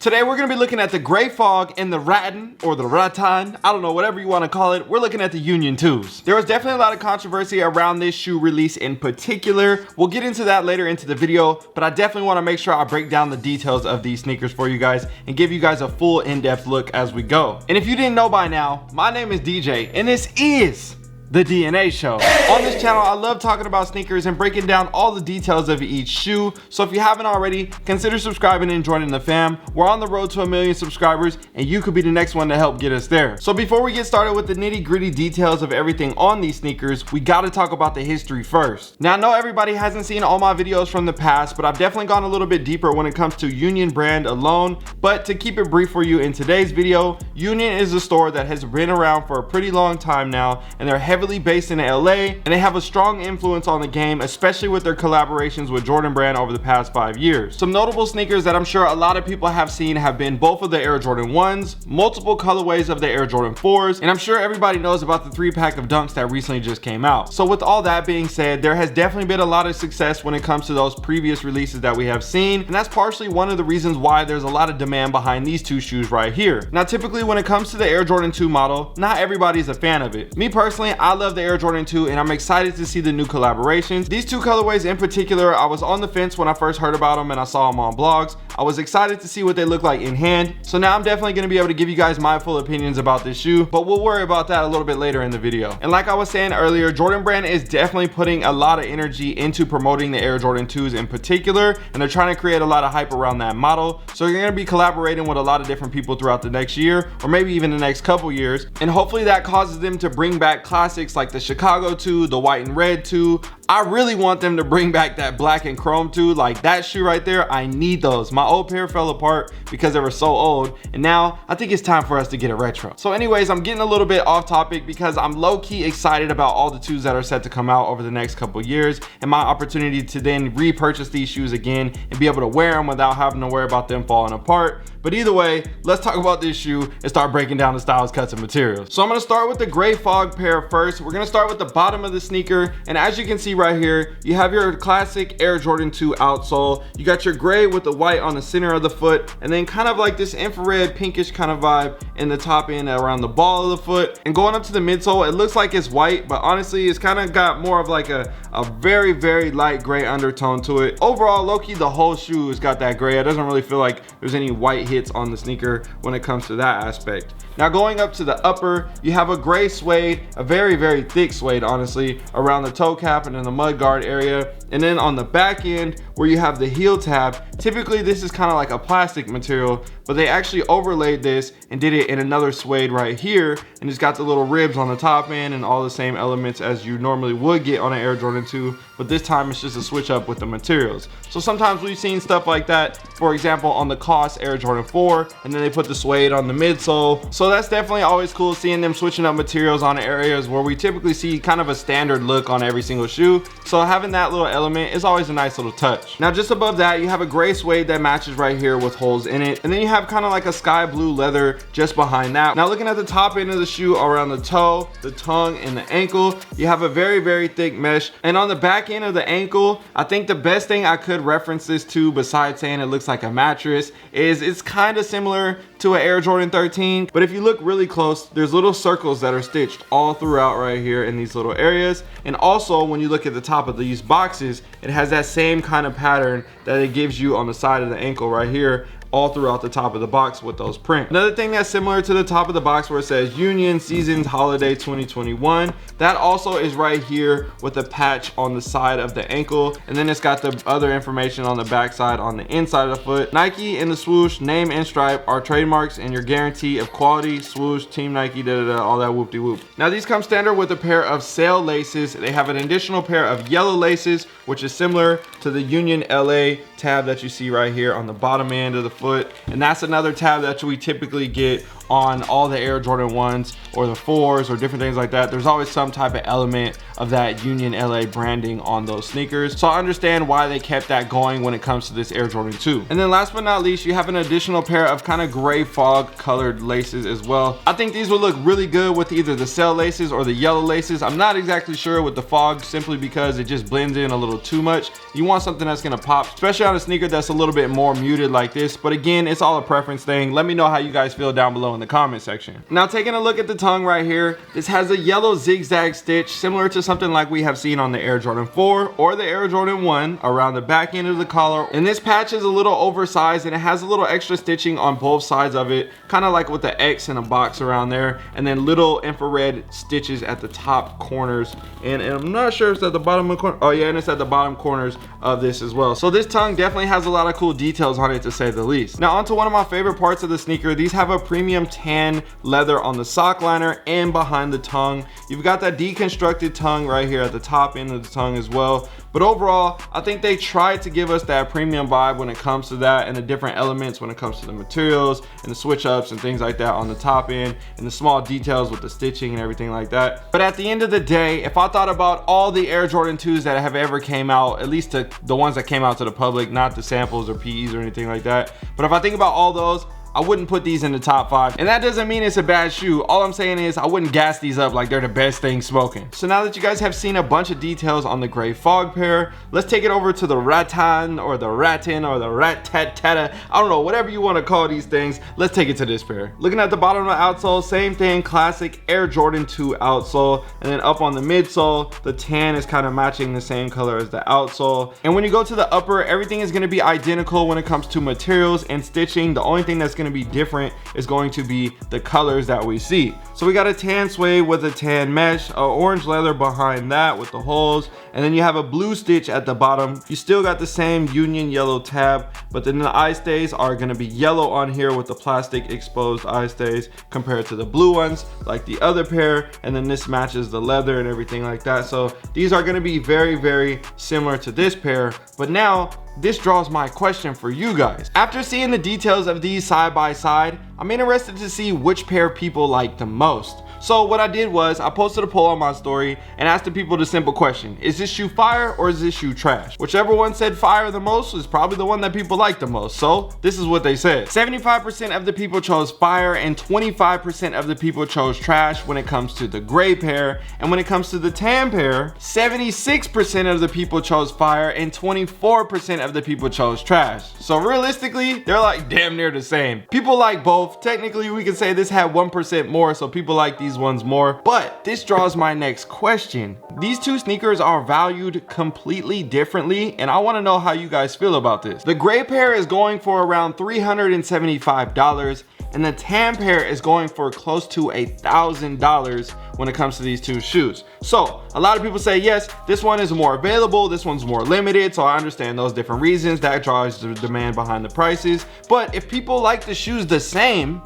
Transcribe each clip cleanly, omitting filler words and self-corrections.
Today we're going to be looking at the Gray Fog and the Rattan, or the Rattan, I don't know, whatever you want to call it. We're looking at the Union 2s. There was definitely a lot of controversy around this shoe release in particular. We'll get into that later into the video, but I definitely want to make sure I break down the details of these sneakers for you guys and give you guys a full in-depth look as we go. And if you didn't know by now, my name is DJ and this is the DNA Show. On this channel, I love talking about sneakers and breaking down all the details of each shoe. So if you haven't already, consider subscribing and joining the fam. We're on the road to 1 million subscribers and you could be the next one to help get us there. So before we get started with the nitty gritty details of everything on these sneakers, we gotta talk about the history first. Now I know everybody hasn't seen all my videos from the past, but I've definitely gone a little bit deeper when it comes to Union brand alone. But to keep it brief for you in today's video, Union is a store that has been around for a pretty long time now, and they're heavily based in LA, and they have a strong influence on the game, especially with their collaborations with Jordan brand over the past 5 years. Some notable sneakers that I'm sure a lot of people have seen have been both of the Air Jordan 1s, multiple colorways of the Air Jordan 4s, and I'm sure everybody knows about the 3-pack of Dunks that recently just came out. So with all that being said, there has definitely been a lot of success when it comes to those previous releases that we have seen, and that's partially one of the reasons why there's a lot of demand behind these two shoes right here. Now typically when it comes to the Air Jordan 2 model, not everybody's a fan of it. Me personally, I love the Air Jordan 2 and I'm excited to see the new collaborations. These two colorways in particular, I was on the fence when I first heard about them and I saw them on blogs. I was excited to see what they look like in hand. So now I'm definitely going to be able to give you guys my full opinions about this shoe, but we'll worry about that a little bit later in the video. And like I was saying earlier, Jordan brand is definitely putting a lot of energy into promoting the Air Jordan 2s in particular, and they're trying to create a lot of hype around that model. So you're going to be collaborating with a lot of different people throughout the next year, or maybe even the next couple years, and hopefully that causes them to bring back classics like the Chicago 2, the white and red 2. I really want them to bring back that black and chrome 2, like that shoe right there. I need those. My old pair fell apart because they were so old, and now I think it's time for us to get a retro. So anyways, I'm getting a little bit off topic because I'm low-key excited about all the 2s that are set to come out over the next couple years, and my opportunity to then repurchase these shoes again and be able to wear them without having to worry about them falling apart. But either way, let's talk about this shoe and start breaking down the styles, cuts, and materials. So I'm gonna start with the Gray Fog pair first. We're gonna start with the bottom of the sneaker, and as you can see right here, you have your classic Air Jordan 2 outsole. You got your gray with the white on the center of the foot, and then kind of like this infrared pinkish kind of vibe in the top end around the ball of the foot. And going up to the midsole, it looks like it's white, but honestly, it's kind of got more of like a very, very light gray undertone to it. Overall, low-key, the whole shoe has got that gray. It doesn't really feel like there's any white hits on the sneaker when it comes to that aspect. Now going up to the upper, you have a gray suede, a very, very thick suede, honestly, around the toe cap and in the mud guard area. And then on the back end, where you have the heel tab, typically this is kind of like a plastic material, but they actually overlaid this and did it in another suede right here, and it's got the little ribs on the top end and all the same elements as you normally would get on an Air Jordan 2, but this time it's just a switch up with the materials. So sometimes we've seen stuff like that, for example on the COS Air Jordan 4, and then they put the suede on the midsole. So that's definitely always cool, seeing them switching up materials on areas where we typically see kind of a standard look on every single shoe. So having that little element is always a nice little touch. Now just above that, you have a gray suede that matches right here with holes in it, and then you have kind of like a sky blue leather just behind that. Now looking at the top end of the shoe around the toe, the tongue, and the ankle, you have a very, very thick mesh. And on the back end of the ankle, I think the best thing I could reference this to, besides saying it looks like a mattress, is it's kind of similar to an Air Jordan 13, but if you look really close, there's little circles that are stitched all throughout right here in these little areas. And also when you look at the top of these boxes, it has that same kind of pattern that it gives you on the side of the ankle right here, all throughout the top of the box with those prints. Another thing that's similar to the top of the box where it says Union Seasons Holiday 2021, that also is right here with a patch on the side of the ankle, and then it's got the other information on the back side on the inside of the foot. Nike and the swoosh, name and stripe are trademarks, and your guarantee of quality, swoosh, Team Nike, all that whoop-de-whoop. Now these come standard with a pair of sail laces. They have an additional pair of yellow laces, which is similar to the Union LA tab that you see right here on the bottom end of the foot, and that's another tab that we typically get on all the Air Jordan 1s or the 4s or different things like that. There's always some type of element of that Union LA branding on those sneakers. So I understand why they kept that going when it comes to this Air Jordan 2. And then last but not least, you have an additional pair of kind of gray fog colored laces as well. I think these would look really good with either the cell laces or the yellow laces. I'm not exactly sure with the fog, simply because it just blends in a little too much. You want something that's gonna pop, especially on a sneaker that's a little bit more muted like this. But again, it's all a preference thing. Let me know how you guys feel down below in the comment section. Now, taking a look at the tongue right here, this has a yellow zigzag stitch similar to something like we have seen on the Air Jordan 4 or the Air Jordan 1 around the back end of the collar. And this patch is a little oversized and it has a little extra stitching on both sides of it, kind of like with the X in a box around there, and then little infrared stitches at the top corners. And I'm not sure if it's at the bottom of the corner. Oh yeah, and it's at the bottom corners of this as well. So this tongue definitely has a lot of cool details on it, to say the least. Now onto one of my favorite parts of the sneaker. These have a premium tan leather on the sock liner and behind the tongue. You've got that deconstructed tongue right here at the top end of the tongue as well. But overall, I think they tried to give us that premium vibe when it comes to that, and the different elements when it comes to the materials and the switch ups and things like that on the top end, and the small details with the stitching and everything like that. But at the end of the day, if I thought about all the Air Jordan 2s that have ever came out, at least the ones that came out to the public, not the samples or PEs or anything like that, but if I think about all those, I wouldn't put these in the top 5. And that doesn't mean it's a bad shoe. All I'm saying is I wouldn't gas these up like they're the best thing smoking. So now that you guys have seen a bunch of details on the gray fog pair, let's take it over to the Rattan or the Rattan or the Rat-tat-tata. I don't know, whatever you want to call these things. Let's take it to this pair. Looking at the bottom of the outsole, same thing, classic Air Jordan 2 outsole. And then up on the midsole, the tan is kind of matching the same color as the outsole. And when you go to the upper, everything is going to be identical when it comes to materials and stitching. The only thing that's going to be different is going to be the colors that we see. So we got a tan suede with a tan mesh, orange leather behind that with the holes, and then you have a blue stitch at the bottom. You still got the same Union yellow tab, but then the eye stays are going to be yellow on here with the plastic exposed eye stays compared to the blue ones like the other pair, and then this matches the leather and everything like that. So these are going to be very, very similar to this pair. But now this draws my question for you guys. After seeing the details of these side by side, I'm interested to see which pair people like the most. So what I did was I posted a poll on my story and asked the people the simple question: is this shoe fire or is this shoe trash? Whichever one said fire the most is probably the one that people like the most. So this is what they said. 75% of the people chose fire and 25% of the people chose trash when it comes to the gray pair. And when it comes to the tan pair, 76% of the people chose fire and 24% of the people chose trash. So realistically, they're like damn near the same. People like both. Technically, we can say this had 1% more, so people like these ones more. But this draws my next question. These two sneakers are valued completely differently, and I want to know how you guys feel about this. The gray pair is going for around $375, and the tan pair is going for close to $1,000 when it comes to these two shoes. So a lot of people say, yes, this one is more available, this one's more limited. So I understand those different reasons that drives the demand behind the prices. But if people like the shoes the same,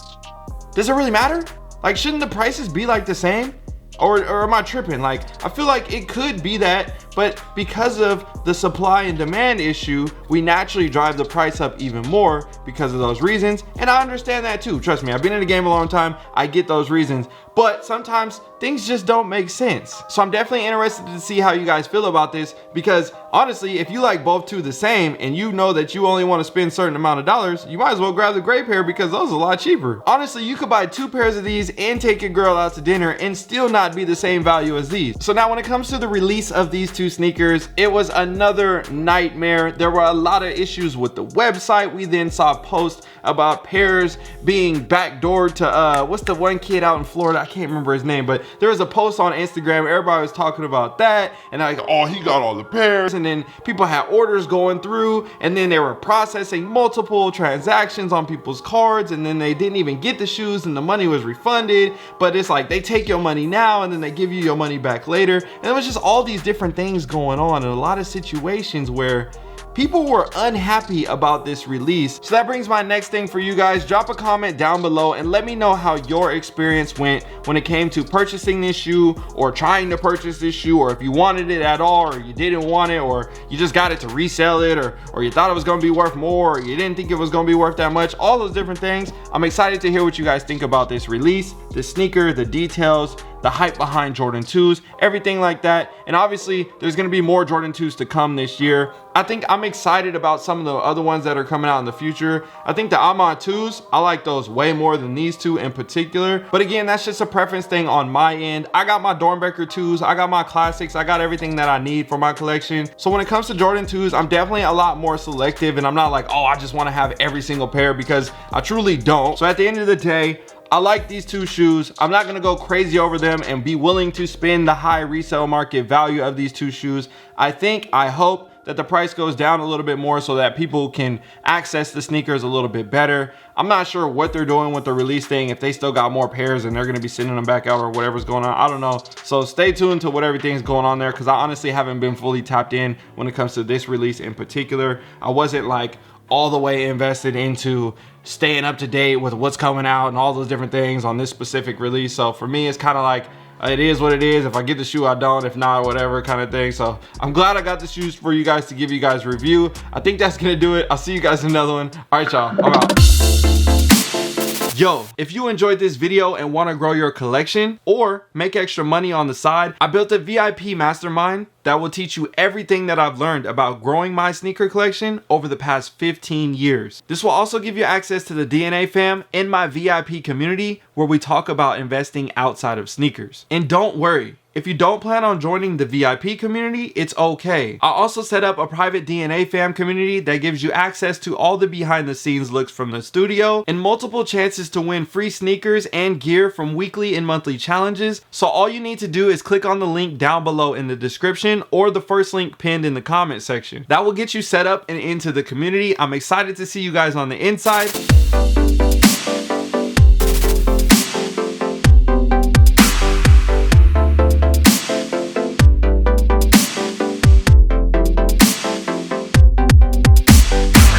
does it really matter? Like, shouldn't the prices be like the same? Or am I tripping? Like, I feel like it could be that, but because of the supply and demand issue, we naturally drive the price up even more because of those reasons. And I understand that too. Trust me, I've been in the game a long time. I get those reasons, but sometimes things just don't make sense. So I'm definitely interested to see how you guys feel about this, because honestly, if you like both two the same and you know that you only want to spend a certain amount of dollars, you might as well grab the gray pair because those are a lot cheaper. Honestly, you could buy 2 pairs of these and take your girl out to dinner and still not be the same value as these. So now when it comes to the release of these two sneakers, it was another nightmare. There were a lot of issues with the website. We then saw posts about pairs being backdoored to what's the one kid out in Florida, I can't remember his name, but there was a post on Instagram, everybody was talking about that, and like, oh, he got all the pairs. And then people had orders going through, and then they were processing multiple transactions on people's cards, and then they didn't even get the shoes and the money was refunded. But it's like they take your money now and then they give you your money back later. And it was just all these different things going on, and a lot of situations where people were unhappy about this release. So that brings my next thing for you guys. Drop a comment down below and let me know how your experience went when it came to purchasing this shoe, or trying to purchase this shoe, or if you wanted it at all, or you didn't want it, or you just got it to resell it, or you thought it was going to be worth more, or you didn't think it was going to be worth that much. All those different things. I'm excited to hear what you guys think about this release, the sneaker, the details, the hype behind Jordan 2s, everything like that. And obviously there's going to be more Jordan 2s to come this year. I think I'm excited about some of the other ones that are coming out in the future. I think the Ahmad 2s, I like those way more than these two in particular. But again, that's just a preference thing on my end. I got my Dornbecker 2s, I got my classics, I got everything that I need for my collection. So when it comes to Jordan 2s, I'm definitely a lot more selective, and I'm not like, oh, I just want to have every single pair, because I truly don't. So at the end of the day, I like these two shoes. I'm not gonna go crazy over them and be willing to spend the high resale market value of these two shoes. I hope that the price goes down a little bit more so that people can access the sneakers a little bit better. I'm not sure what they're doing with the release thing, if they still got more pairs and they're gonna be sending them back out or whatever's going on. I don't know. So stay tuned to what everything's going on there, because I honestly haven't been fully tapped in when it comes to this release in particular. I wasn't like all the way invested into staying up to date with what's coming out and all those different things on this specific release. So for me, it's kind of like, it is what it is. If I get the shoe, I don't. If not, whatever kind of thing. So I'm glad I got the shoes for you guys to give you guys a review. I think that's gonna do it. I'll see you guys in another one. All right, y'all, I'm out. Yo, if you enjoyed this video and want to grow your collection or make extra money on the side, I built a VIP mastermind that will teach you everything that I've learned about growing my sneaker collection over the past 15 years. This will also give you access to the DNA fam in my VIP community, where we talk about investing outside of sneakers. And don't worry, if you don't plan on joining the VIP community, it's okay. I also set up a private DNA fam community that gives you access to all the behind the scenes looks from the studio and multiple chances to win free sneakers and gear from weekly and monthly challenges. So all you need to do is click on the link down below in the description, or the first link pinned in the comment section. That will get you set up and into the community. I'm excited to see you guys on the inside.